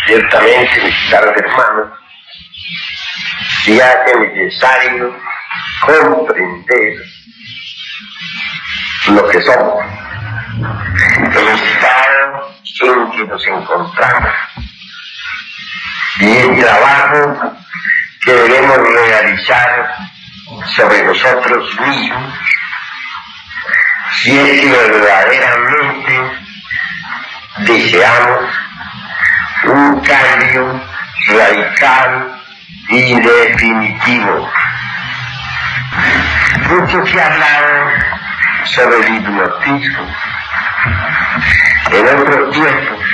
Ciertamente, mis caros hermanos, se hace necesario comprender lo que somos, el estado en que nos encontramos y el trabajo que debemos realizar sobre nosotros mismos, si es que verdaderamente deseamos un cambio radical y definitivo. Mucho se ha hablado sobre el hipnotismo. En otros tiempos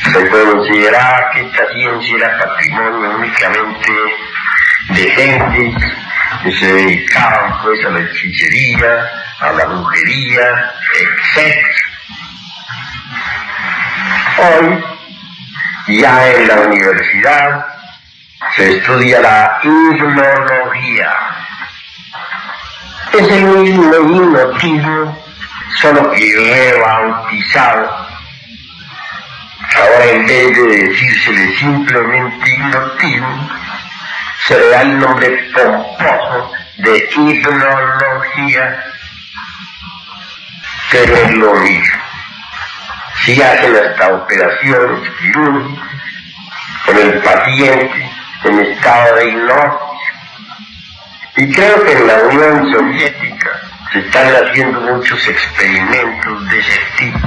se consideraba que esta ciencia era patrimonio únicamente de gentes que se dedicaban pues a la hechicería, a la brujería, etc. Hoy, ya en la universidad, se estudia la hipnología. Es el mismo hipnotismo, solo que rebautizado. Ahora, en vez de decírsele simplemente hipnotismo, se le da el nombre pomposo de hipnología, pero es lo mismo. Si hacen hasta operaciones quirúrgicas con el paciente en estado de hipnosis. Y creo que en la Unión Soviética se están haciendo muchos experimentos de ese tipo.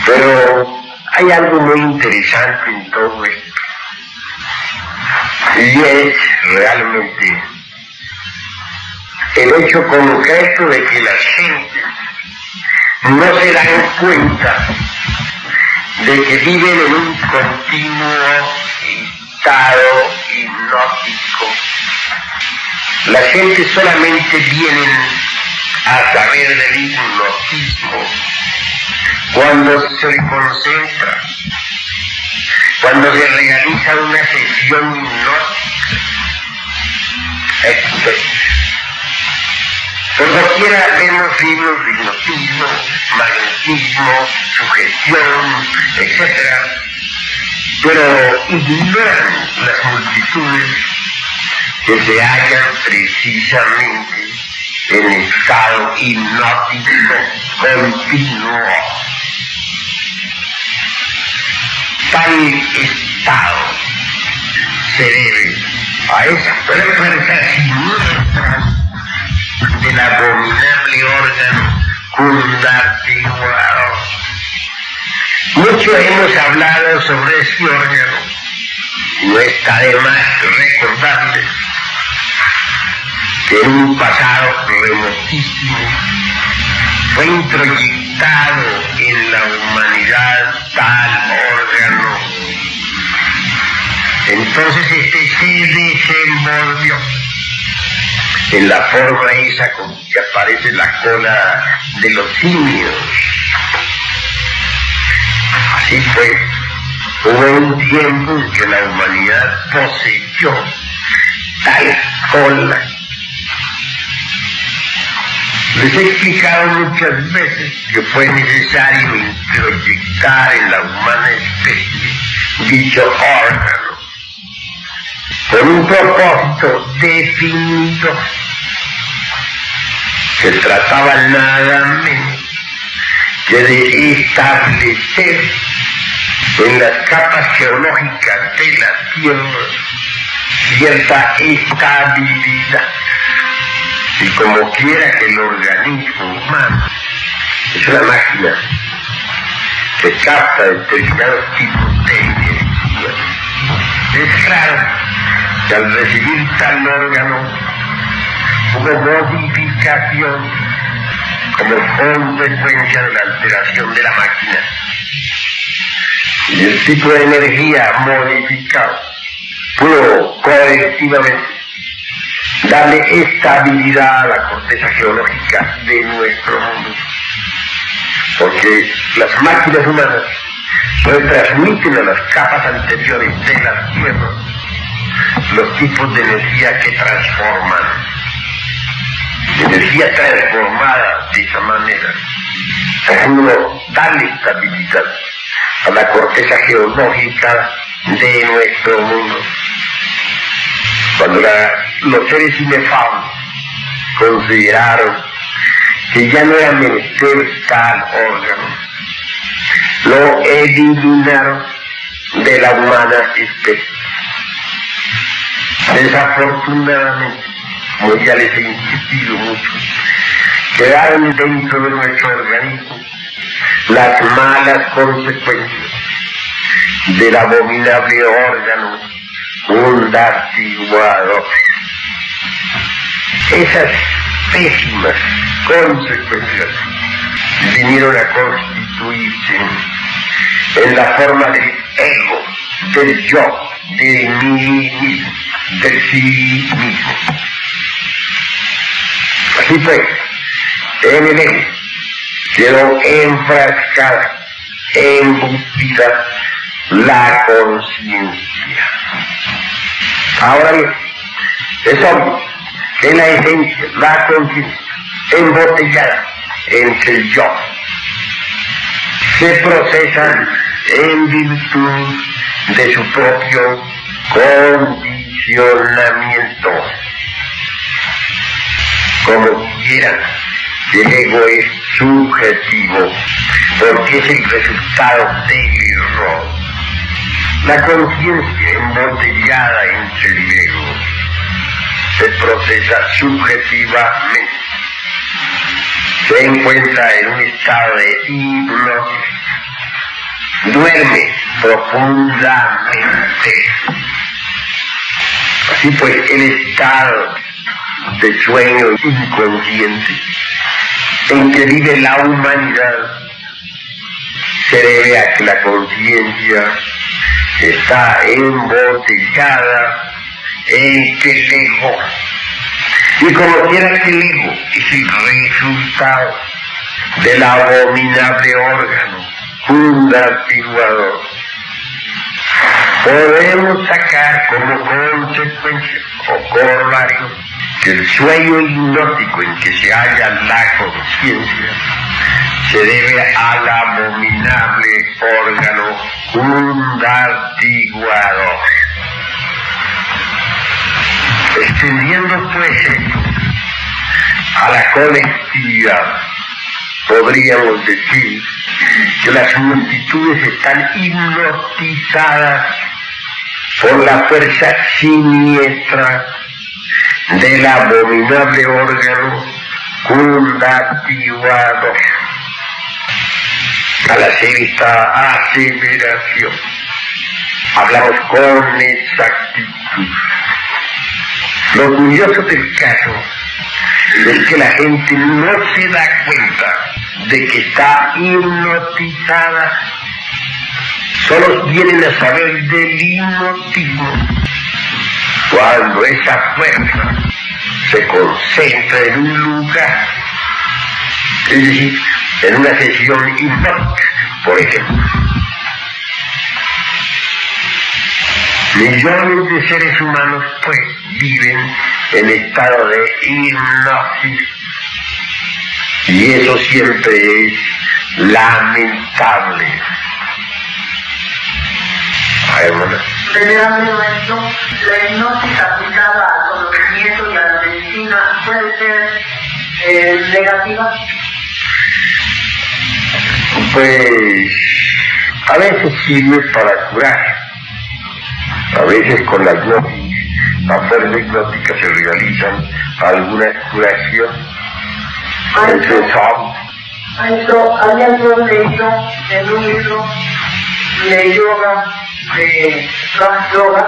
Pero hay algo muy interesante en todo esto. Y es realmente el hecho concreto de que las gentes no se dan cuenta de que viven en un continuo estado hipnótico. La gente solamente vienen a saber del hipnotismo cuando se concentra, cuando se realiza una sesión hipnótica, etc. Por doquiera vemos libros de hipnotismo, magnetismo, sugestión, etc. Pero ignoran las multitudes que se hallan precisamente en estado hipnótico continuo. Tal estado se debe a esa fuerza siniestra del abominable órgano cundartiguador. Mucho hemos hablado sobre ese órgano. No está de más recordarles que en un pasado remotísimo fue introyectado en la humanidad tal órgano. Entonces este se desenvolvió en la forma esa con que aparece la cola de los simios. Así fue. Hubo un tiempo en que la humanidad poseyó tal cola. Les he explicado muchas veces que fue necesario introyectar en la humana especie dicho órgano con un propósito definido. Se trataba nada menos que de establecer en las capas geológicas de la Tierra cierta estabilidad. Y como quiera que el organismo humano es una máquina que capta determinados tipos de energía, es claro que al recibir tal órgano hubo modificación como consecuencia de la alteración de la máquina. Y el tipo de energía modificado pudo colectivamente darle estabilidad a la corteza geológica de nuestro mundo. Porque las máquinas humanas retransmiten a las capas anteriores de la Tierra los tipos de energía que transforman. Energía transformada de esa manera, por uno darle estabilidad a la corteza geológica de nuestro mundo. Cuando los seres inefable consideraron que ya no era menester tal órgano, lo eliminaron de la humana especie. Desafortunadamente, como ya les he insistido mucho, quedaron dentro de nuestro organismo las malas consecuencias del abominable órgano fundatiguador. Esas pésimas consecuencias vinieron a constituirse en la forma del ego, del yo, del mí mismo, del sí mismo. Así pues, en el ego quedó enfrascada, embutida la conciencia. Ahora bien, es obvio que la esencia, la conciencia, embotellada entre el yo, se procesa en virtud de su propio condicionamiento. Como quieran, el ego es subjetivo, porque es el resultado del error. La conciencia embotellada entre el ego se procesa subjetivamente. Se encuentra en un estado de hipnosis. Duerme profundamente. Así pues, el estado de sueño inconsciente en que vive la humanidad se debe a que la conciencia está embotellada entre el ego. Y como quiera que el ego es el resultado del abominable órgano fundatiguador, podemos sacar como consecuencia o corolario que el sueño hipnótico en que se halla la conciencia se debe al abominable órgano fundatiguador. Extendiendo pues esto a la colectividad, podríamos decir que las multitudes están hipnotizadas por la fuerza siniestra del abominable órgano fundatiguador. Al hacer esta aseveración, hablamos con exactitud. Lo curioso del caso es que la gente no se da cuenta de que está hipnotizada. Solo vienen a saber del hipnotismo cuando esa fuerza se concentra en un lugar, es decir, en una sesión hipnótica, por ejemplo. Millones de seres humanos, pues, viven en estado de hipnosis, y eso siempre es lamentable. Venerable maestro, la hipnosis aplicada al conocimiento y a la medicina puede ser negativa. Pues a veces sirve para curar, a veces con la hipnosis, la fuerza hipnótica se realizan algunas curaciones. Maestro, había yo leído en un libro de yoga, de Raj Yoga,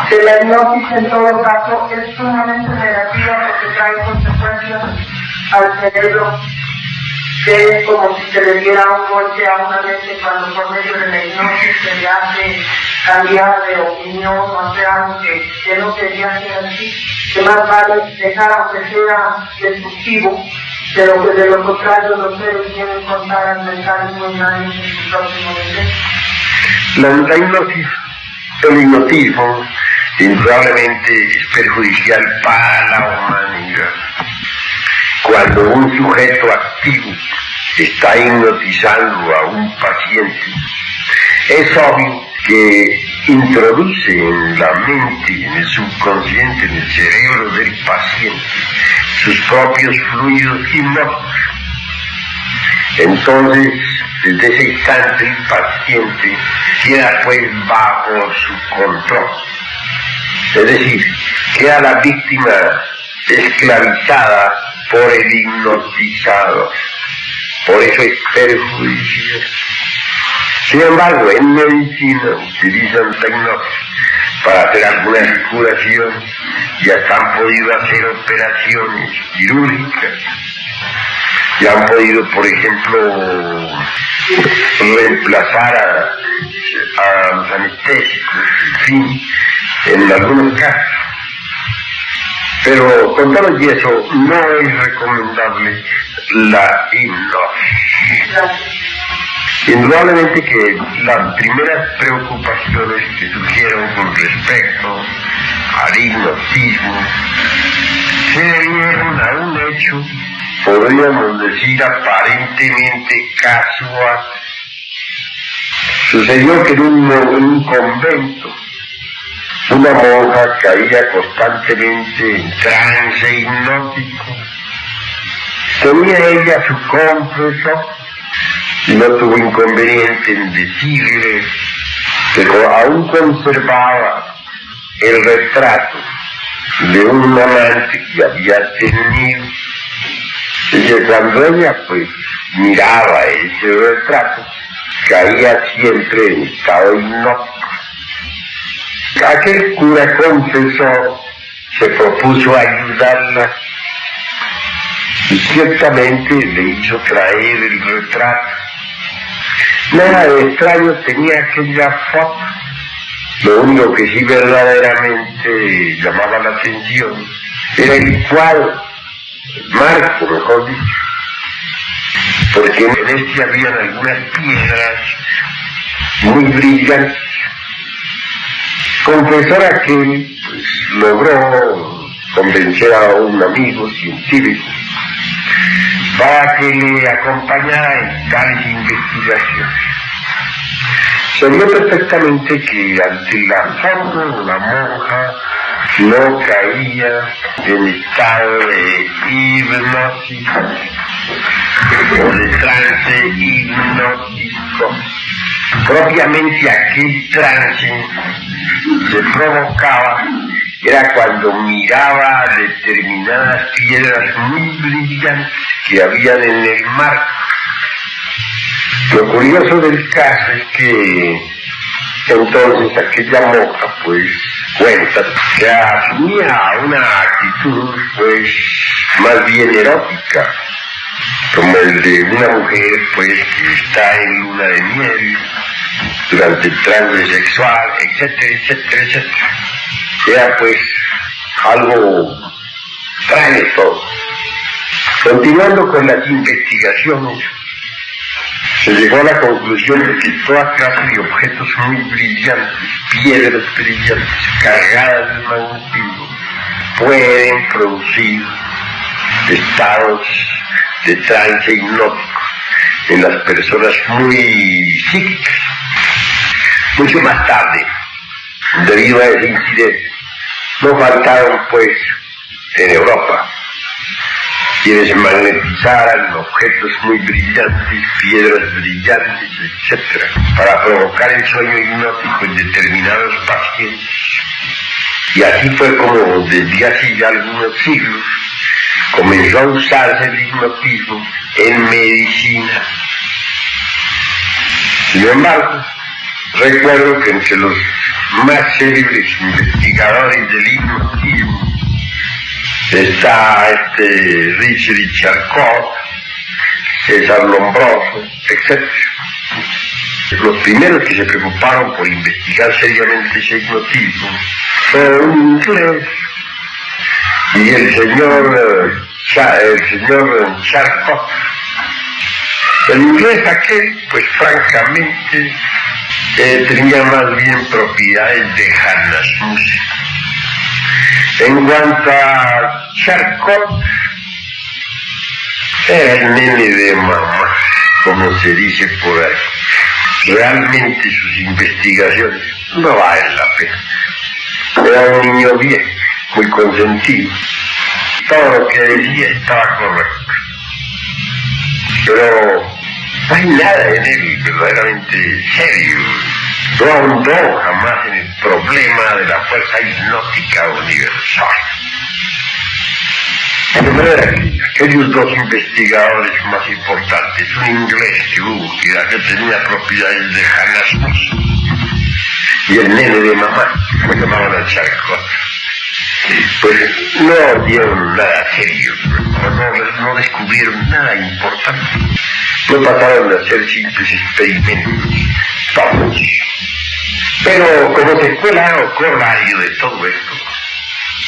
que la hipnosis en todo caso es sumamente negativa porque trae consecuencias al cerebro, que es como si se le diera un golpe a una mente cuando por medio de la hipnosis se le hace cambiar de opinión o hacer algo que no quería ser así, que más vale dejar aunque sea destructivo, pero que de lo contrario los seres tienen contadas mentales muy grandes en su próximo nivel. La hipnosis, el hipnotismo, indudablemente es perjudicial para la humanidad. Cuando un sujeto activo está hipnotizando a un paciente, es obvio que introduce en la mente, en el subconsciente, en el cerebro del paciente, sus propios fluidos hipnóticos. Entonces, desde ese instante el paciente queda pues bajo su control. Es decir, queda la víctima esclavizada por el hipnotizador. Por eso es perjudicial. Sin embargo, en medicina utilizan tecnología para hacer algunas curaciones y hasta han podido hacer operaciones quirúrgicas. Y han podido, por ejemplo, reemplazar a los anestésicos, en fin, en algunos casos. Pero con todo y eso, no es recomendable la hipnosis. Indudablemente que las primeras preocupaciones que surgieron con respecto al hipnotismo se debieron a un hecho, podríamos decir, aparentemente casual. Sucedió que en un convento una monja caía constantemente en trance hipnótico. Tenía ella su confesor y no tuvo inconveniente en decirle que aún conservaba el retrato de un amante que había tenido, y que cuando ella pues miraba ese retrato caía siempre en estado hipnótico. Aquel cura confesor se propuso ayudarla y ciertamente le hizo traer el retrato. Nada de extraño tenía aquella foto. Lo único que sí verdaderamente llamaba la atención era el cuadro, el marco, mejor dicho, porque en este habían algunas piedras muy brillantes. Confesor aquel pues logró convencer a un amigo científico para que le acompañara en tales investigaciones. Se vio perfectamente que ante la foto la monja no caía en estado de hipnosis o de trance hipnótico. Propiamente aquel trance se provocaba era cuando miraba determinadas piedras muy brillantes que habían en el mar. Lo curioso del caso es que entonces aquella monja pues cuenta que asumía una actitud pues más bien erótica, como el de una mujer pues que está en luna de miel durante el trance sexual, etcétera, etcétera, etcétera. Era pues algo extraño todo. Continuando con las investigaciones, se llegó a la conclusión de que toda clase de objetos muy brillantes, piedras brillantes, cargadas de magnetismo, pueden producir estados de trance hipnótico en las personas muy psíquicas. Mucho más tarde, debido a ese incidente, no faltaron pues en Europa quienes magnetizaran objetos muy brillantes, piedras brillantes, etc., para provocar el sueño hipnótico en determinados pacientes. Y así fue como desde hace ya algunos siglos comenzó a usarse el hipnotismo en medicina. Sin embargo, recuerdo que entre los más célebres investigadores del hipnotismo está Richard Charcot, César Lombroso, etc. Los primeros que se preocuparon por investigar seriamente ese hipnotismo fue un inglés y el señor Charcot. El inglés aquel, pues francamente, tenía más bien propiedades de Harnasmussen. En cuanto a Charcot, Era el nene de mamá, como se dice por ahí. Realmente sus investigaciones no valen la pena. Era un niño bien, muy consentido. Todo lo que decía estaba correcto. Pero no hay nada en él verdaderamente serio. No ahondó jamás en el problema de la fuerza hipnótica universal. De manera que aquellos dos investigadores más importantes, un inglés que tenía propiedades lejanas, y el nene de mamá, como llamaban al Charcot, pues no dieron nada serio, no descubrieron nada importante. No pasaron a hacer simples experimentos, todos. Pero como secuela o corolario de todo esto,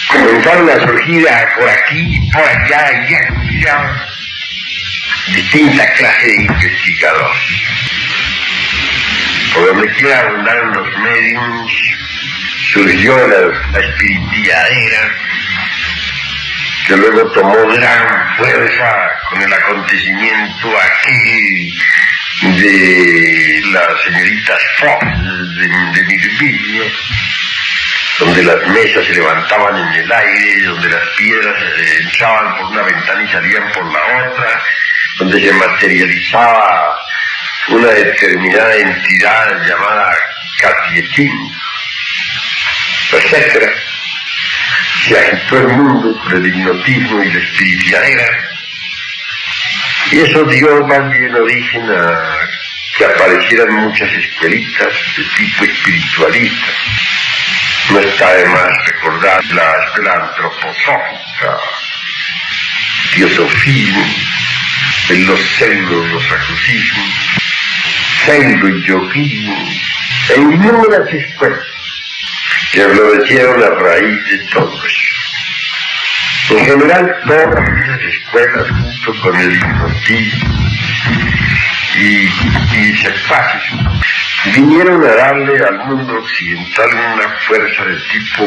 comenzaron a surgir por aquí, por allá y allá distinta clase de investigadores. Por donde quiera abundaron los mediums, surgió la espiritilladera, que luego tomó gran fuerza con el acontecimiento aquí de las señoritas Fox de Mirville, donde las mesas se levantaban en el aire, donde las piedras entraban por una ventana y salían por la otra, donde se materializaba una determinada entidad llamada Catietín, etc. Se agitó el mundo por el hipnotismo y la espiritilladera, y eso dio más bien origen a que aparecieran muchas escuelitas de tipo espiritualista. No está de más recordar la escuela antroposófica, teosofismo, los pseudos, los raciocismos, pseudo-yoguismo, e innumerables escuelas que florecieron a raíz de todo eso. En general, todas esas escuelas, junto con el hipnotismo y sepasismo, vinieron a darle al mundo occidental una fuerza de tipo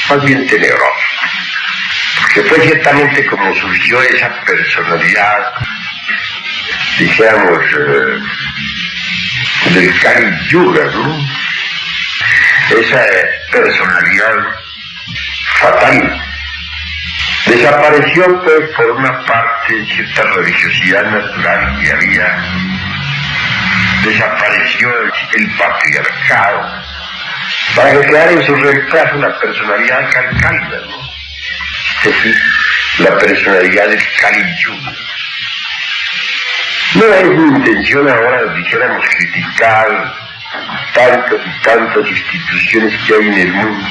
más bien tenebroso. Que fue ciertamente como surgió esa personalidad, dijéramos, del Kali Yuga, ¿no? Esa personalidad fatal. Desapareció, pues, por una parte, cierta religiosidad natural que había. Desapareció el patriarcado, para que quedara en su reemplazo la personalidad calcálida, ¿no? Es decir, la personalidad del Kali Yuga. No es mi intención ahora, dijéramos, criticar tantas y tantas instituciones que hay en el mundo,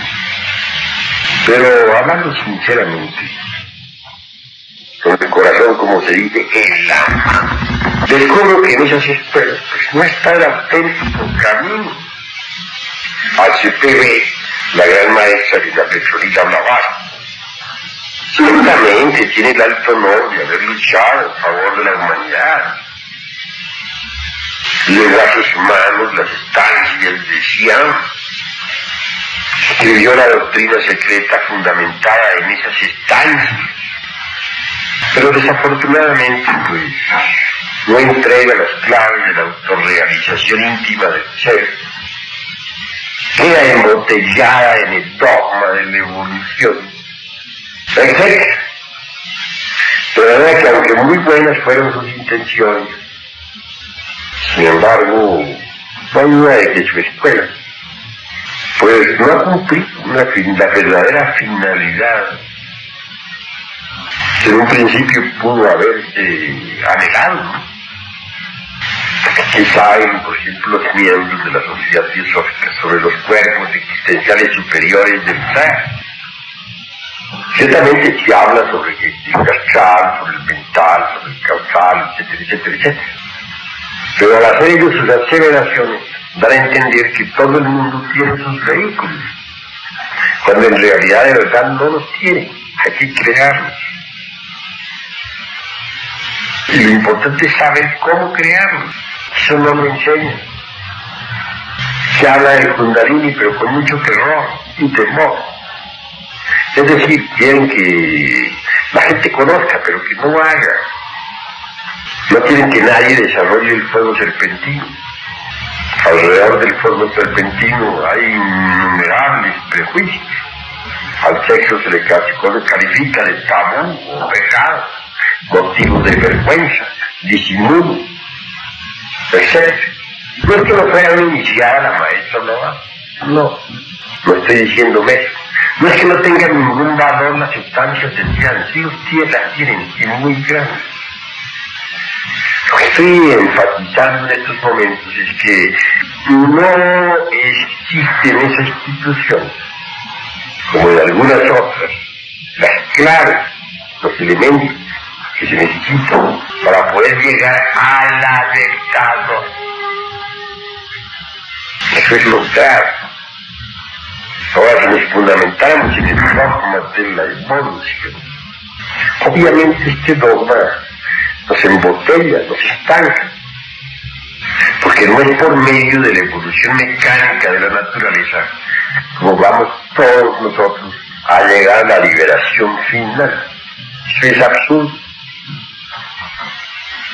pero hablando sinceramente, con el corazón, como se dice, en la mano, descubro que en esas escuelas pues, no está el auténtico camino. HPV, la gran maestra de la Petronila Blavatsky, ciertamente tiene el alto honor de haber luchado a favor de la humanidad. Legó a sus manos las estancias de Siam, escribió la doctrina secreta fundamentada en esas estancias, pero desafortunadamente pues no entrega las claves de la autorrealización íntima del ser, queda embotellada en el dogma de la evolución, etc. De verdad que aunque muy buenas fueron sus intenciones, sin embargo, no hay duda de que su escuela pues no ha cumplido la verdadera finalidad que en un principio pudo haber anhelado, ¿no? Que saben, por ejemplo, los miembros de la sociedad teosófica sobre los cuerpos existenciales superiores del ser. Ciertamente se habla sobre el astral, sobre el mental, sobre el causal, etcétera, etcétera, etcétera. Pero al hacer ellos sus aseveraciones, dan a entender que todo el mundo tiene sus vehículos, cuando en realidad de verdad no los tiene, hay que crearlos. Y lo importante es saber cómo crearlos, eso no lo enseñan. Se habla del Kundalini, pero con mucho terror y temor. Es decir, quieren que la gente conozca, pero que no haga. No quieren que nadie desarrolle el fuego serpentino. Alrededor del fuego serpentino hay innumerables prejuicios. Al sexo se le califica de tabú o pecado, motivo de vergüenza, disimulo, etc. No es que no puedan iniciar a la maestra, no estoy diciéndome eso. No es que no tengan ningún valor las sustancias del día, sí las tienen, y muy grandes. Lo que estoy enfatizando en estos momentos es que no existen esas instituciones, como en algunas otras, las claves, los elementos que se necesitan para poder llegar a la verdad. Eso es lo grave. Ahora, si nos fundamentamos en el dogma de la evolución, obviamente este dogma nos embotella, nos estanca, porque no es por medio de la evolución mecánica de la naturaleza como vamos todos nosotros a llegar a la liberación final. Eso es absurdo.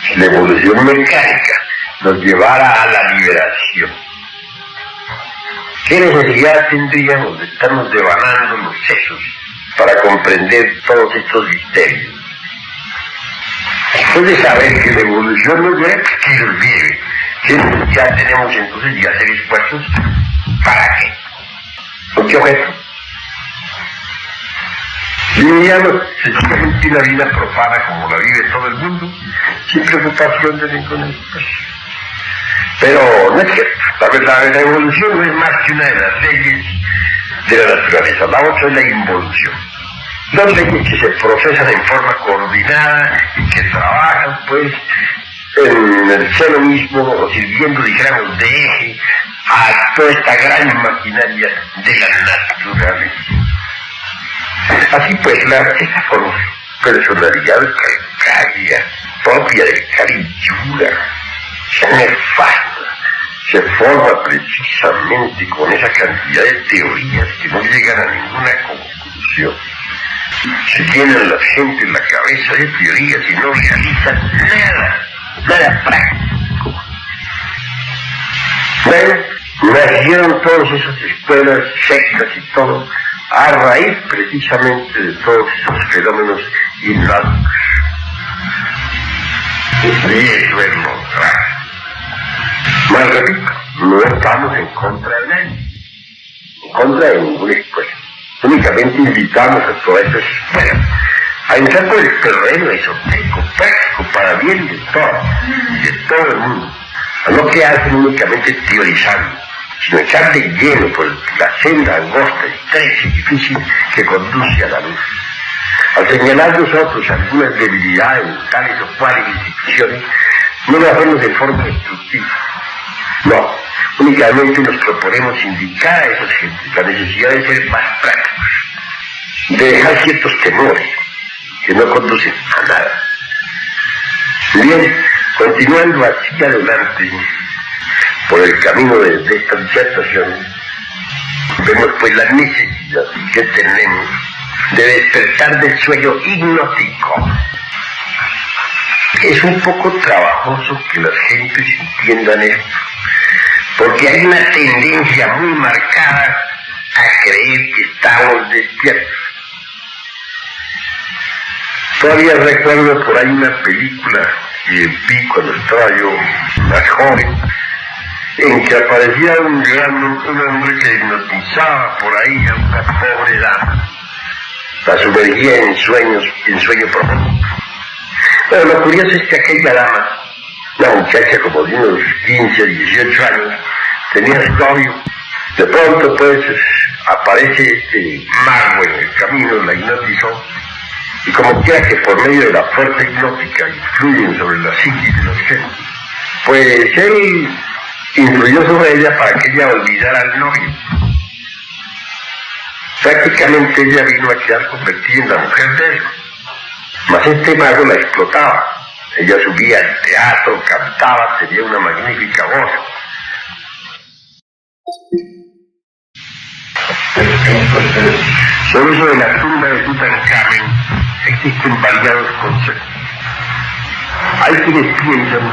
Si la evolución mecánica nos llevara a la liberación, ¿qué necesidad tendríamos de estarnos devanando los sesos para comprender todos estos misterios? Después de saber que la evolución nos lleva, que nos lleve, ¿qué necesidad tenemos entonces de hacer esfuerzos? ¿Para qué? ¿Con qué objeto? Vivíamos sencillamente una vida profana como la vive todo el mundo, sin preocupación de ninguna especie. Pero no es cierto, la evolución no es más que una de las leyes de la naturaleza, la otra es la involución. Dos leyes que se procesan en forma coordinada y que trabajan pues en el seno mismo, o sirviendo, dijéramos, de eje a toda esta gran maquinaria de la naturaleza. Así pues, esa personalidad calcaria, propia de carillura, nefasta, se forma precisamente con esa cantidad de teorías que no llegan a ninguna conclusión. Se llenan la gente en la cabeza de teorías y no realizan nada práctico. Bueno, nacieron todas esas escuelas, sectas y todo, a raíz precisamente de todos esos fenómenos hipnóticos. Y eso es lo grave. Más repito, no estamos en contra de nadie, en contra de ninguna escuela. Únicamente invitamos a todas esas escuelas a entrar por el terreno esotérico, práctico, para bien de todo el mundo. A no quedarse únicamente teorizando, sino echar de lleno por la senda angosta, estrecha y difícil que conduce a la luz. Al señalar nosotros algunas debilidades en tales o cuales instituciones, no lo hacemos de forma destructiva. No, únicamente nos proponemos indicar a esas gentes la necesidad de ser más prácticos, de dejar ciertos temores que no conducen a nada. Bien, continuando hacia adelante por el camino de esta disertación, vemos pues la necesidad que tenemos de despertar del sueño hipnótico. Es un poco trabajoso que las gentes entiendan esto, porque hay una tendencia muy marcada a creer que estamos despiertos. Todavía recuerdo por ahí una película que vi cuando estaba yo más joven, en que aparecía un hombre que hipnotizaba por ahí a una pobre dama, la sumergía en sueño profundo. Pero lo curioso es que aquella dama, una muchacha como de unos 15 o 18 años, tenía su novio. De pronto pues aparece este mago en el camino, la hipnotizó, y como quiera que por medio de la fuerza hipnótica influyen sobre la psiquis de los gentes, pues él influyó sobre ella para que ella olvidara al novio. Prácticamente ella vino a quedar convertida en la mujer de él. Mas este mago la explotaba. Ella subía al teatro, cantaba, tenía una magnífica voz. Sobre eso de la tumba de Tutankamón existen variados conceptos. Hay quienes piensan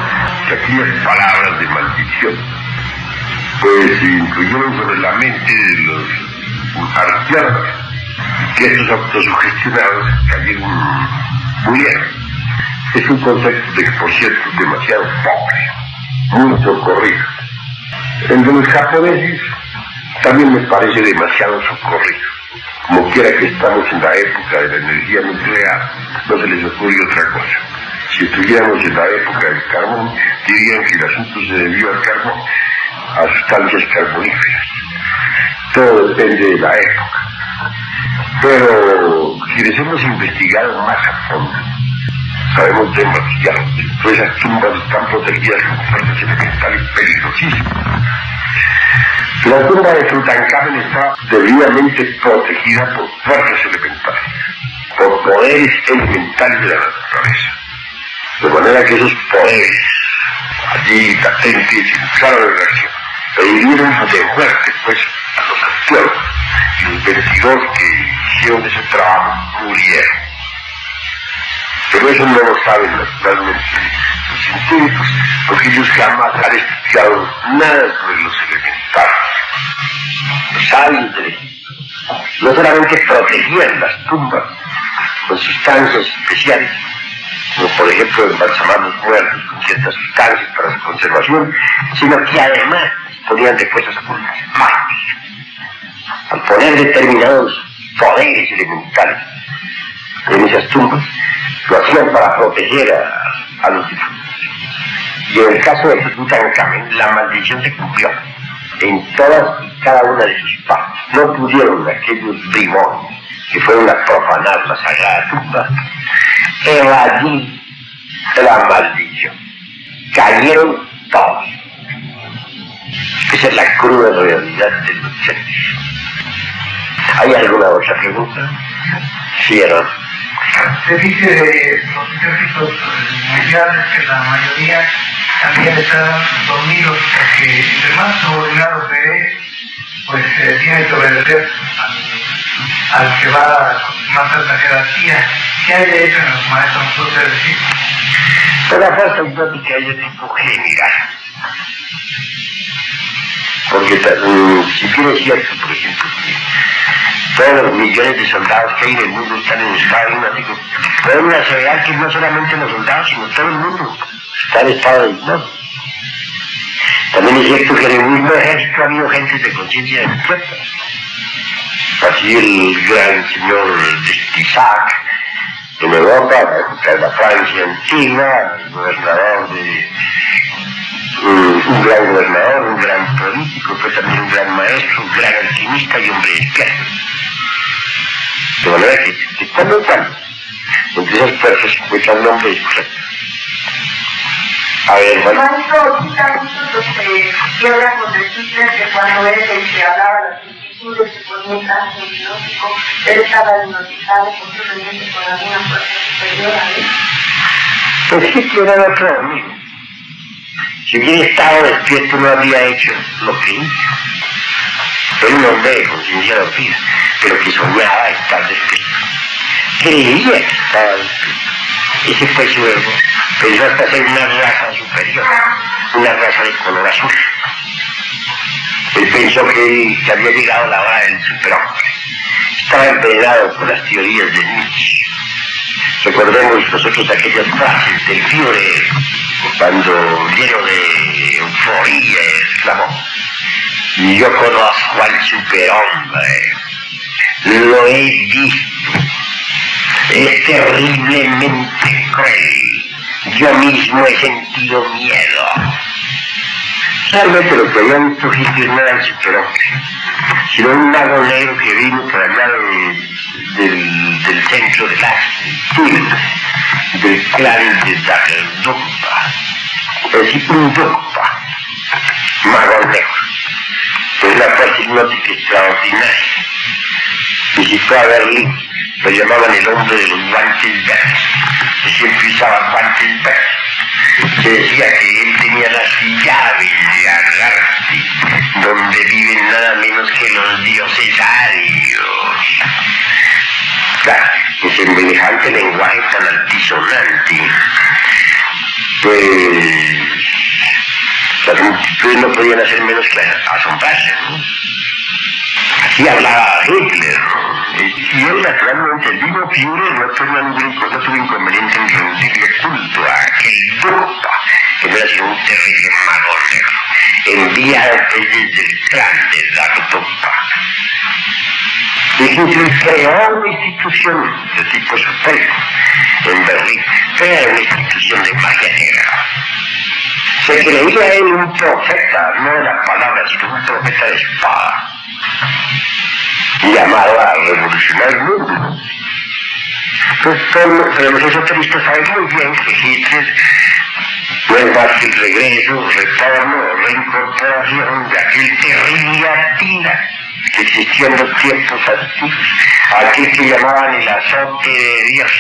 que aquellas palabras de maldición pues influyeron sobre la mente de los arteanos, que estos autosugestionados cayeron murieron. Es un concepto de, por cierto, demasiado pobre, muy socorrido. El de los japoneses también me parece demasiado socorrido. Como quiera que estamos en la época de la energía nuclear, no se les ocurre otra cosa. Si estuviéramos en la época del carbón, dirían que el asunto se debió al carbón, a sustancias carboníferas. Todo depende de la época. Pero quienes hemos investigado más a fondo, sabemos demasiado. Todas esas tumbas están protegidas con fuerzas elementales peligrosísimas. La tumba de Tutankamón está debidamente protegida por fuerzas elementales, por poderes elementales de la naturaleza. De manera que esos poderes, allí latentes, entraron en reacción, e hirieron de muerte, pues, a los arqueólogos. Y los 22 que hicieron ese trabajo murieron. Pero eso no lo saben naturalmente los científicos, porque ellos jamás han estudiado nada sobre los elementales. Los sabios del Egipto no solamente protegían las tumbas con sustancias especiales, como por ejemplo embalsamar los muertos con ciertas sustancias para su conservación, sino que además disponían de fuerzas ocultas, mágicas. Al poner determinados poderes elementales en esas tumbas, lo hacían para proteger a los difuntos. Y en el caso de Tutankamón, la maldición se cumplió en todas y cada una de sus partes. No pudieron aquellos bribones que fueron a profanar la sagrada tumba evadir la maldición. Cayeron todos. Esa es la cruda realidad de los hechos. ¿Hay alguna otra pregunta? Sí, Aaron. Se dice de los ejércitos mundiales que la mayoría también están dormidos porque entre más subordinados se es, pues tiene que obedecer al que va con más alta jerarquía. ¿Qué hay de eso en los maestros? ¿No puede decir? Toda fuerza hipnótica es de tipo general. Porque si bien es cierto, por ejemplo, que todos los millones de soldados que hay en el mundo están en estado hipnótico, podemos aseverar que no solamente los soldados, sino todo el mundo está en estado de hipnosis. También es cierto que en el mismo ejército ha habido gente de conciencia despierta. Así el gran señor Destisac en Europa, en la Francia antigua, el gobernador de un gran gobernador, un gran político, fue también un gran maestro, un gran alquimista y hombre despierto. De manera que, de cuando en cuando, entre esas fuerzas se encuentran hombres despiertos. A ver, bueno. Maestro, quizás nosotros quiebra con decirles que cuando él que hablaba de las inquietudes se ponía en trance hipnótico, él estaba hipnotizado posiblemente por alguna fuerza superior a él. Pues sí, que era otro amigo. Si hubiera estado despierto no habría hecho lo que hizo. Era un hombre de conciencia dormida, pero que soñaba estar despierto. Creía que estaba despierto. Ese fue su ego. Pensó hasta ser una raza superior, una raza de color azul. Él pensó que había llegado la hora del superhombre. Estaba envenenado por las teorías de Nietzsche. Recordemos nosotros aquellas frases del Führer, cuando lleno de euforía exclamó: yo conozco al superhombre, lo he visto, es terriblemente cruel, yo mismo he sentido miedo. Realmente lo que habían visto Hitler no era el superhombre, sino un mago negro que vino por allá del centro de Asia, del clan de Dagerdumpa, es decir, un Dumpa, mago negro. Es una fuerza hipnótica extraordinaria. Visitó a Berlín, lo llamaban el hombre de los guantes verdes, que siempre usaba guantes verdes. Se decía que él tenía las llaves de Agarte, donde viven nada menos que los dioses arios. Claro, en semejante lenguaje tan altisonante, pues las multitudes no podían hacer menos que asombrarse, ¿no? Así hablaba Hitler, ¿no? Y él, naturalmente, el mismo Führer no tuvo inconveniente en rendirle culto a aquel Drupa, que no era sino un terrible mago negro, enviado desde el clan de Zagdopa. Y Hitler creó una institución de tipo esotérico en Berlín, que era una institución de magia negra. Se creía él un profeta, no de la palabra, sino un profeta de espada, llamado a revolucionar el mundo. Pero los esoteristas saben muy bien que Hitler no es más que el regreso, retorno, reincorporación de aquel terrible Atila que existió en los tiempos antiguos, aquel que llamaban el azote de Dios.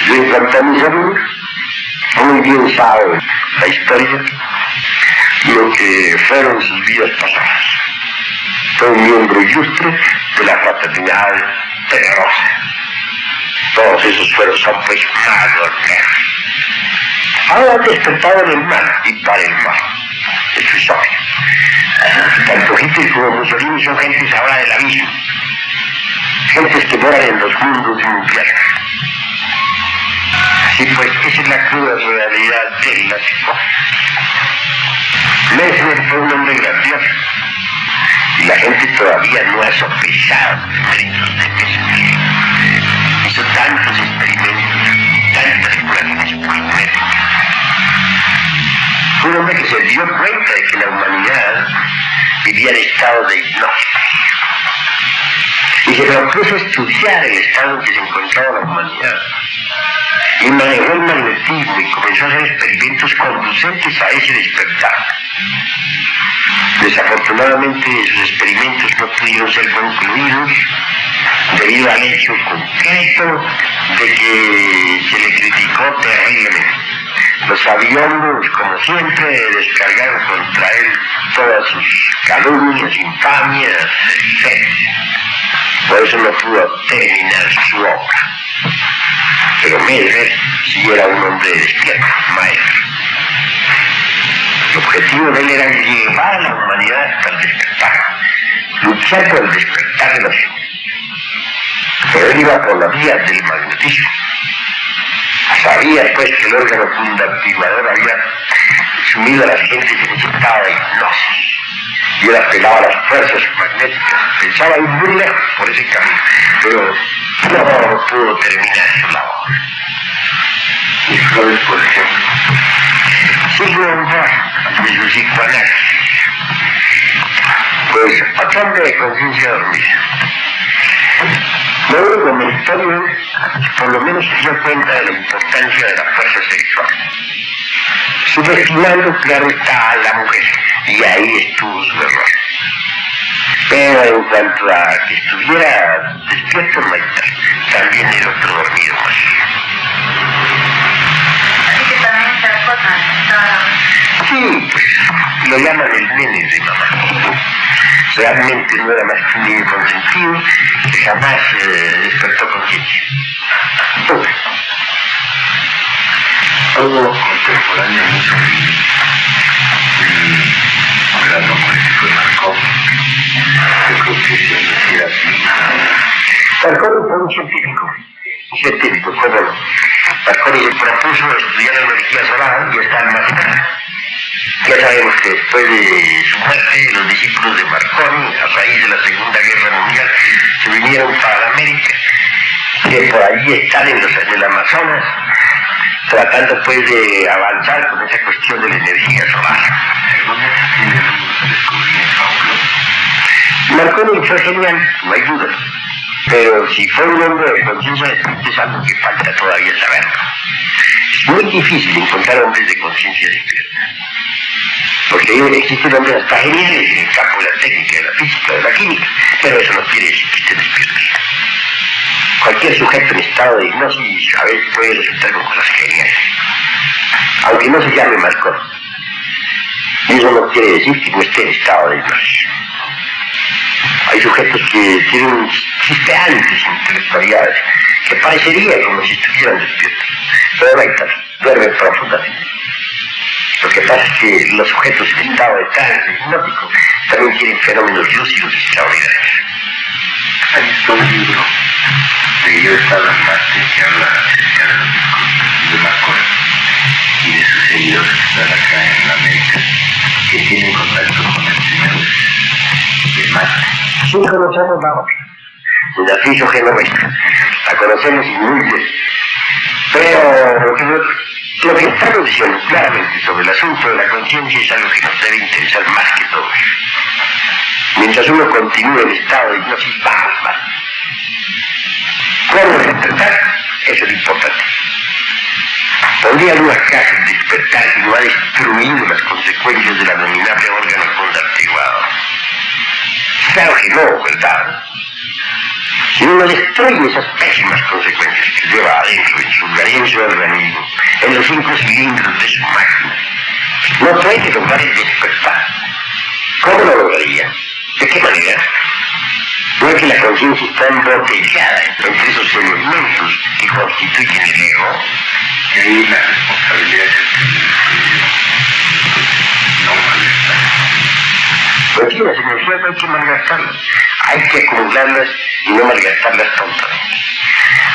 Y en cuanto a mis amigos, muy bien saben la historia, lo que fueron sus vidas pasadas. Fue un miembro ilustre de la fraternidad temerosa. Todos esos son pues magos negros. Ahora han despertado en el mal y para el mal. Eso es obvio. Tanto Hitler como Mussolini son gentes ahora del abismo. Gentes que moran en los mundos de un infierno. Así pues, esa es la cruda realidad de las cosas. Mesmer fue un hombre grandioso. Y la gente todavía no ha sopesado los méritos de Mesmer. Hizo tantos experimentos, tantas curaciones magnéticas. Fue un hombre que se dio cuenta de que la humanidad vivía en estado de hipnosis. Y se propuso estudiar el estado en que se encontraba la humanidad. Y manejó el magnetismo y comenzó a hacer experimentos conducentes a ese despertar. Desafortunadamente sus experimentos no pudieron ser concluidos debido al hecho concreto de que se le criticó terriblemente. Los sabiondos, como siempre, descargaron contra él todas sus calumnias, infamias, etc. Por eso no pudo terminar su obra. Pero Mesmer sí era un hombre despierto, maestro. El objetivo de él era llevar a la humanidad hasta el despertar, luchar por el despertar de la gente. Pero él iba por la vía del magnetismo. Sabía pues que el órgano fundactivador había sumido a las gentes en ese estado de hipnosis. Y él apelaba a las fuerzas magnéticas. Pensaba ir muy lejos por ese camino, pero no pudo terminar su labor. Y Freud, por ejemplo, Sigmund Freud, de su psicoanálisis, pues otro hombre de conciencia dormida. Lo único meritorio es, por lo menos, se dio cuenta de la importancia de la fuerza sexual, subestimando, claro está, a la mujer, y ahí estuvo su error. Pero en cuanto a que estuviera despierto Maita, también era otro dormido más. Así que también se acuerdan. Sí, pues lo llaman el nene de mamá. Realmente no era más que un niño consentido que jamás despertó conciencia. Algo contemporáneo a Mussolini, un gran hombre que fue Marconi. Yo creo que se decía así. Marconi fue un científico, cómo no. Marconi se propuso estudiar la energía solar y está almacenada. Ya sabemos que después de su muerte, los discípulos de Marconi, a raíz de la Segunda Guerra Mundial, se vinieron para América, que por allí están en el Amazonas, tratando pues de avanzar con esa cuestión de la energía solar. Marconi fue genial, no hay duda, pero si fue un hombre de conciencia despierta es algo que falta todavía saberlo. Es muy difícil encontrar hombres de conciencia despierta, porque existen hombres hasta geniales en el campo de la técnica, de la física, de la química, pero eso no quiere decir que estén despiertos. Cualquier sujeto en estado de hipnosis a veces puede resultar con cosas geniales, aunque no se llame Marconi. Y eso no quiere decir que no esté en estado de hipnosis. Hay sujetos que tienen chispeantes intelectualidades, que parecería como si estuvieran despiertos, pero no hay tal. duerme profundamente. Lo que pasa es que los sujetos en estado de trance hipnótico también tienen fenómenos lúcidos extraordinarios. Hay un libro de Yo estaba en Marte que habla acerca de los discursos de Marcos y de sus seguidores que están acá en América, que tienen contacto con el señor de Marte. Sí, conocemos la obra de Narciso Genovesa, la conocemos muy bien, pero lo que estamos diciendo claramente sobre el asunto de la conciencia es algo que nos debe interesar más que todo. Mientras uno continúe en estado de hipnosis, vamos mal. ¿Cómo despertar? Eso es importante. ¿Podría uno acaso despertar si no ha destruido las consecuencias del abominable órgano contartiguado? Claro que no, ¿verdad? Si uno destruye esas pésimas consecuencias que lleva adentro en su glorioso organismo, en los 5 cilindros de su máquina, no puede lograr el despertar. ¿Cómo lo lograría? ¿De qué manera? No es que la conciencia está embotellada entre esos elementos que constituyen el ego. Y ahí la responsabilidad no malgastar. Pues sí, las energías no hay que malgastarlas, hay que acumularlas y no malgastarlas tontamente.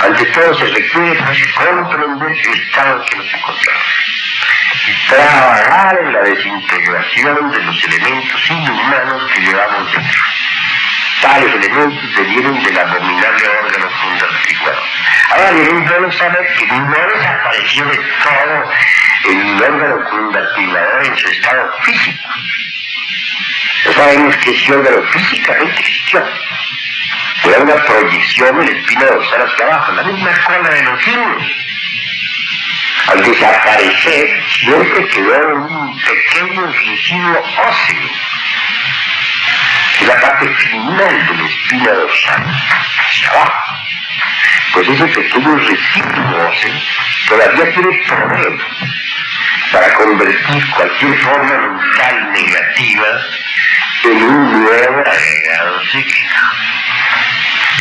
Ante todo se requiere pues comprender el estado en que nos encontramos. Trabajar en la desintegración de los elementos inhumanos que llevamos dentro. Tales elementos devienen del abominable órgano contartiguado. Ahora debemos bueno saber que no desapareció de todo el órgano contartiguado en su estado físico. No sabemos que ese órgano físicamente existió. Era una proyección de la espina dorsal hacia abajo, la misma cola de los simios. Al desaparecer, siempre quedó un pequeño residuo óseo, que es la parte final de la espina dorsal, hacia abajo. Pues ese pequeño residuo óseo todavía tiene poder para convertir cualquier forma mental negativa en un nuevo agregado psíquico.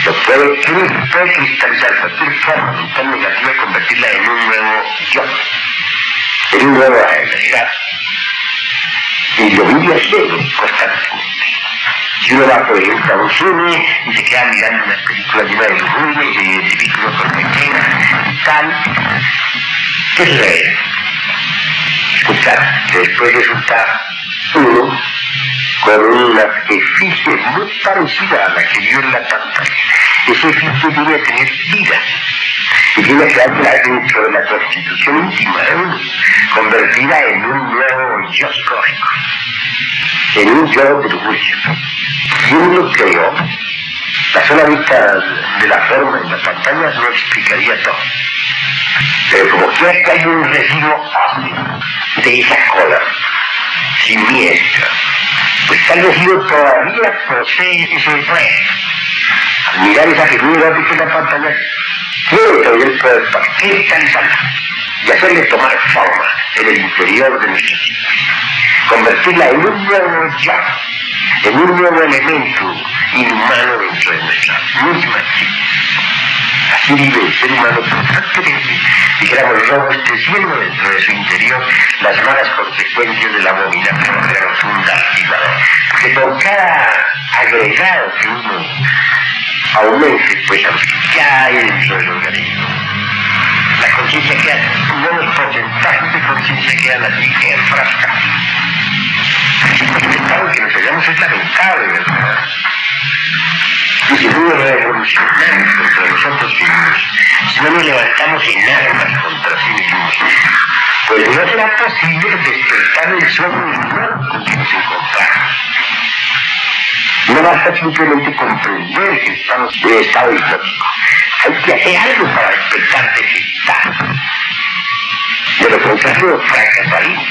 Lo puede cristalizar cualquier forma mental negativa, convertirla en un nuevo yo, en un nuevo agregado. Y lo vive haciendo constantemente. Si uno va, por ejemplo, a un cine y se queda mirando una película llena de lujuria y se identifica uno con pequeña y tal, ¿qué sucede? Escuchar, que después resulta uno con una efigie muy parecida a la que vio en la pantalla. Esa efigie debe tener vida y tiene que hablar dentro de la constitución íntima de uno, convertida en un nuevo yo psicógico, en un yo del juicio. Si uno lo creó, la sola vista de la forma en la pantalla no explicaría todo. Pero como quiera que hay un residuo óseo de esa cola siniestra, pues tal vez yo todavía posee ese poder. Al mirar esa figura de la pantalla, tiene todavía el poder para cristalizarla y hacerle tomar forma en el interior de nuestro ser, convertirla en un nuevo yo, en un nuevo elemento inhumano dentro de nuestra misma existencia. Así vive el ser humano constantemente, dijéramos, robusteciendo dentro de su interior las malas consecuencias del abominable órgano contartiguado. Porque por cada agregado que uno aumente, pues a los que ya hay dentro del organismo, la conciencia queda, nuevos porcentajes de conciencia quedan así enfrascados. El estado que nos hallamos es lamentable, ¿verdad? Y si no nos revolucionamos contra nosotros mismos, si no nos levantamos en armas contra sí mismos, pues no será posible despertar el sueño inhumano con que nos encontramos. No basta simplemente comprender que estamos en estado hipnótico. Hay que hacer algo para despertar de ese estado. De lo contrario, fracasaremos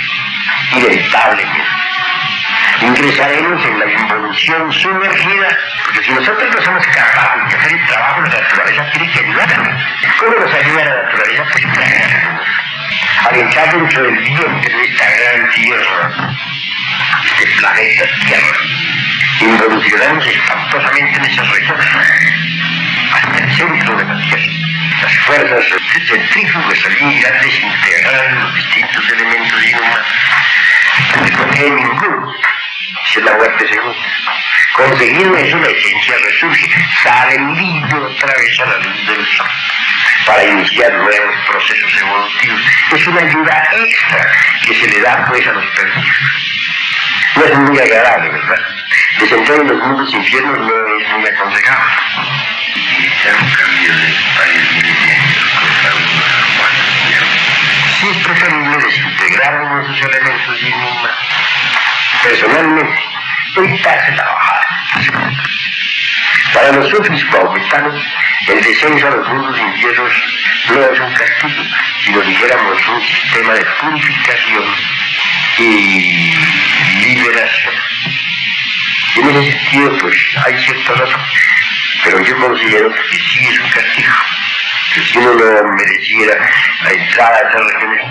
inevitablemente. Ingresaremos en la involución sumergida, porque si nosotros no somos capaces de hacer el trabajo, la naturaleza tiene que ayudarnos. ¿Cómo nos ayuda la naturaleza? Pues al entrar dentro del vientre de esta gran tierra, este planeta Tierra, involucionarnos espantosamente en esas regiones, hasta el centro de la Tierra. Las fuerzas centrífugas allí irán desintegrando los distintos elementos inhumanos. No hay ninguno. Esa es la muerte segunda. Conseguido eso, la esencia resurge, sale libre otra vez a la luz del sol, para iniciar nuevos procesos evolutivos. Es una ayuda extra que se le da pues a los perdidos. No es muy agradable, ¿verdad? Desentrar en los mundos infiernos no es muy aconsejable. Iniciar un cambio de varios miles de años con algunos armados. Sí es preferible desintegrar algunos de esos elementos inhumanos. Personalmente, evitarse la bajada. Para los sufis maometanos, el descenso a los mundos infiernos no es un castigo, sino dijéramos un sistema de purificación y liberación. Y en ese sentido, pues, hay cierta razón, pero yo considero que sí es un castigo, que si uno no mereciera la entrada a esas regiones,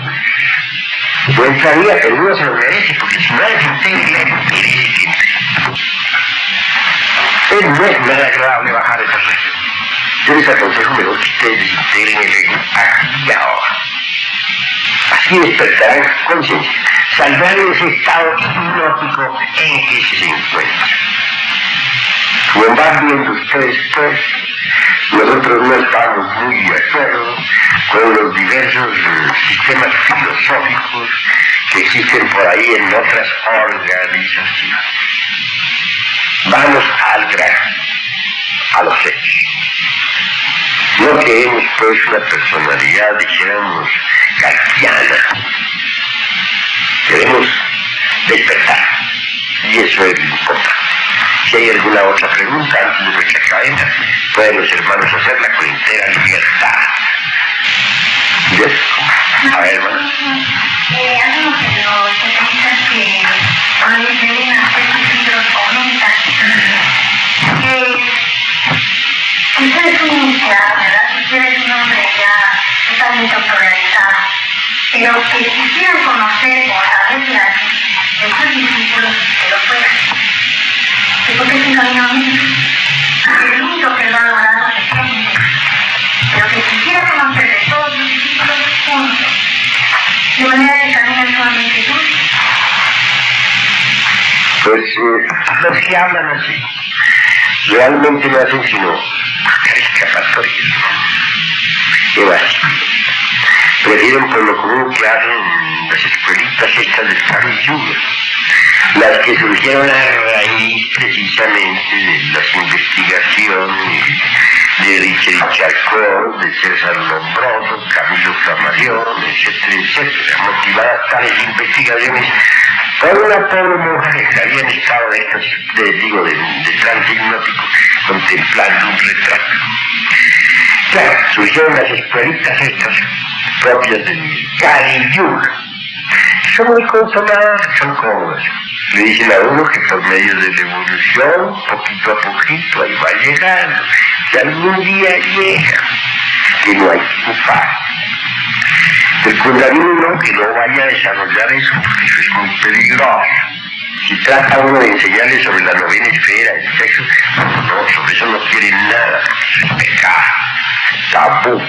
yo entraría, pero uno se lo merece, porque si no desintegra, merece que entre. No es nada agradable bajar esas regiones. Yo les aconsejo mejor que ustedes desintegren el ego aquí y ahora. Así despertarán conciencia, saldrán de ese estado hipnótico en que se encuentran. Como van viendo ustedes, pues, nosotros no estamos muy de acuerdo con los diversos sistemas filosóficos que existen por ahí en otras organizaciones. Vamos al grano, a los hechos. No queremos pues una personalidad, dijéramos, kantiana. Queremos despertar, y eso es lo importante. Si hay alguna otra pregunta antes de nuestra cadena, pueden los hermanos hacerla con entera libertad. ¿Bien? A ver, hermano. Algunos de los especialistas que por ahí se ven a hacer libros o notas, que usted es un iniciado, ¿verdad? Usted es un hombre ya totalmente autorealizado, pero que quisieran conocer o saber de sus discípulos que lo fueran. Porque es un camino místico. El único que lo ha logrado es el hombre. Pero que quisiera conocer de todos los discípulos juntos, de manera que el camino es solamente dulce. Pues los que hablan así, realmente no hacen sino buscar escapatorias, ¿no? Evasión. Prefieren por lo común que hacen las escuelitas estas de Kali Yuga, las que surgieron a raíz precisamente de las investigaciones de Richard Charcot, de César Lombroso, Camilo Flammarion, etcétera, etcétera, motivadas tales investigaciones por una pobre monja que había en estado de trance hipnótico, contemplando un retrato. Claro, surgieron las escuelitas estas, propias del Kali Yuga. Son muy consoladas, son cómodas. Le dicen a uno que por medio de la evolución, poquito a poquito, ahí va llegando, que algún día llega, que no hay que ocupar. El Kundalini que no vaya a desarrollar eso, porque eso es muy peligroso. Si trata uno de enseñarle sobre la novena esfera, el sexo, no, sobre eso no quieren nada, eso es pecado, tabú,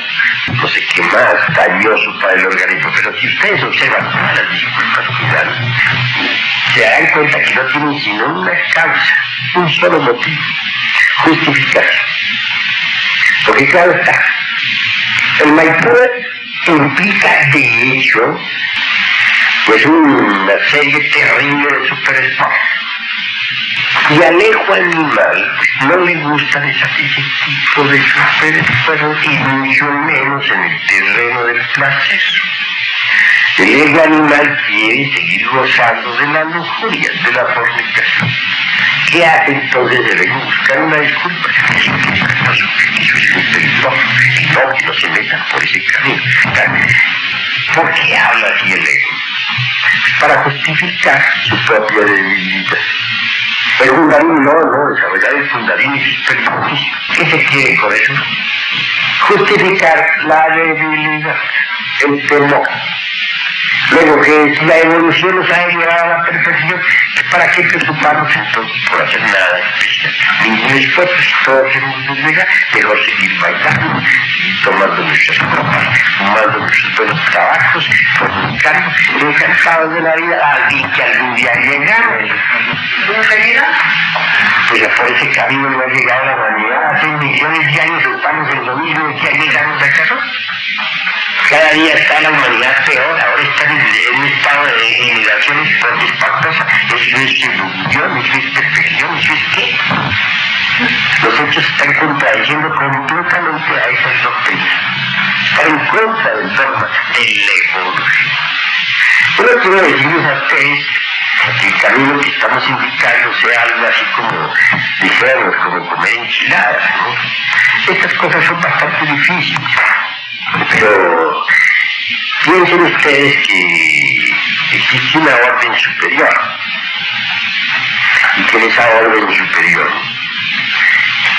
no sé qué más, dañoso para el organismo. Pero si ustedes observan todas las disculpas que dan, se darán cuenta que no tienen sino una causa, un solo motivo, justificarse. Porque claro está, el Maipú implica de hecho pues una serie terrible de superesposos. Y al ego animal no le gustan ese tipo de superesposos, y mucho menos en el terreno del placer. El ego animal quiere seguir gozando de la lujuria, de la fornicación. ¿Qué hace entonces el ego? Buscar una disculpa. Eso es muy peligroso. Que no se metan por ese camino. ¿Por qué habla así el ego? Pues para justificar su propia debilidad. El Kundalini no, desarrollar el Kundalini es peligrosísimo. ¿Qué se quiere con eso? Justificar la debilidad, el temor. Luego que si la evolución nos ha llevado a la perfección, ¿Para qué preocuparnos entonces por hacer nada especial? Ningún esfuerzo, si todos hacemos deslega, mejor seguir bailando, seguir tomando nuestras copas, fumando nuestros buenos trabajos, comunicando, encantados de la vida a alguien que algún día llegará. ¿Nunca llega? Pues por ese camino no ha llegado la humanidad. Hace millones de años estamos en lo mismo y ya llegamos acaso. Cada día está la humanidad peor, ahora está en un estado de generaciones espantosa. Eso es evolución, eso es perfección, eso es qué. Los hechos están contradiciendo completamente a esas doctrinas. Están en contra del dogma de la evolución. Yo no quiero decirles a ustedes que el camino que estamos indicando sea algo así como, dijéramos, como comer enchiladas, ¿no? Estas cosas son bastante difíciles, pero piensen ustedes que existe una orden superior, y que en esa orden superior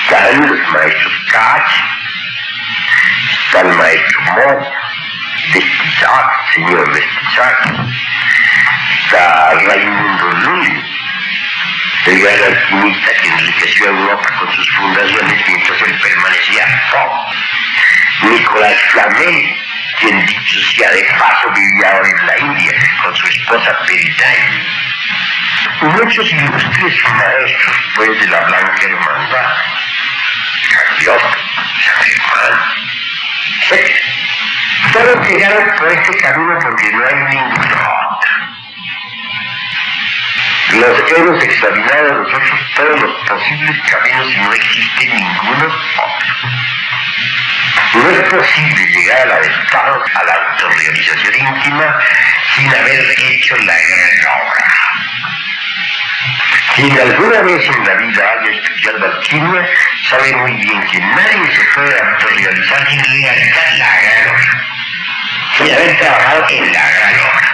están los maestros Kach, está el maestro Mo, Vestizac, señor Vestizac, está Raimundo Lully, el gran alquimista que enriqueció a Europa con sus fundaciones mientras él permanecía pobre. Nicolás Flamel, quien dicho sea de paso vivía ahora en la India con su esposa Periday. Muchos ilustres maestros pues de la Blanca Hermandad, Cagliostro, San Germán, etc. Todos llegaron por este camino porque no hay ningún otro. Los hemos examinado nosotros todos los posibles caminos y no existe ninguno otro. No es posible llegar a la verdad, a la autorrealización íntima, sin haber hecho la gran obra. Quien alguna vez en la vida haya estudiado alquimia, sabe muy bien que nadie se puede autorrealizar sin realizar la gran obra, sin haber trabajado en la gran obra.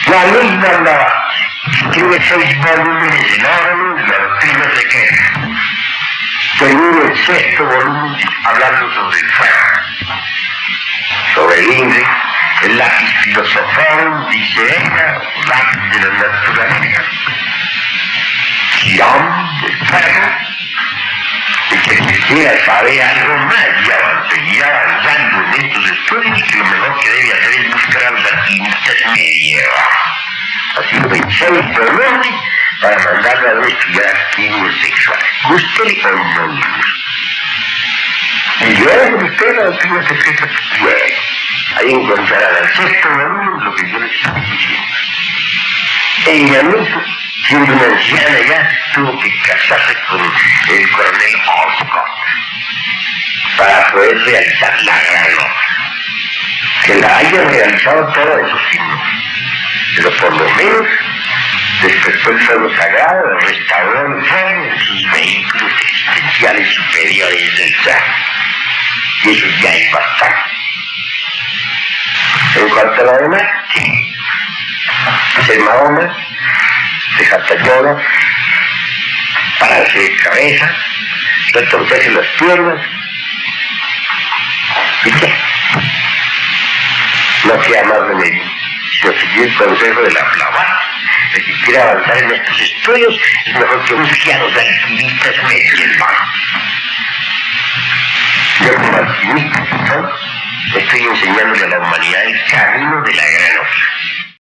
La misma Blavatsky escribe 6 volúmenes enormes de la doctrina secreta. Termina el 6º volumen hablando sobre el fuego, sobre el Ingrid, el lápiz filosofal, dice ella, lápiz de la naturaleza, Sion, el fuego, y que quisiera saber algo más y seguir avanzando en estos estudios, que lo mejor que debe hacer es buscar a los alquimistas medievales. Así lo pensé por para mandarle a estudiar alquimia sexual. Gústele o no le guste. Y luego usted la doctrina secreta, bueno, ahí encontrarán al 6º volumen lo que yo les estoy diciendo. Ella misma, siendo una anciana ya, tuvo que casarse con el coronel Oscar para poder realizar la gran obra. Que la haya realizado todo eso sí, pero por lo menos despertó el fuego sagrado, restauró el fuego en sus vehículos existenciales superiores del ser. Y eso ya es bastante. En cuanto a lo demás, sí. Ser Mahoma, dejar Yoga, pararse de cabeza, retorcerse las piernas, y qué. No queda más remedio, sino seguir el consejo de la Blavatsky. El que quiera avanzar en estos estudios es mejor que busque a los alquimistas medievales. Yo como alquimista, ¿no?, estoy enseñándole a la humanidad el camino de la gran obra.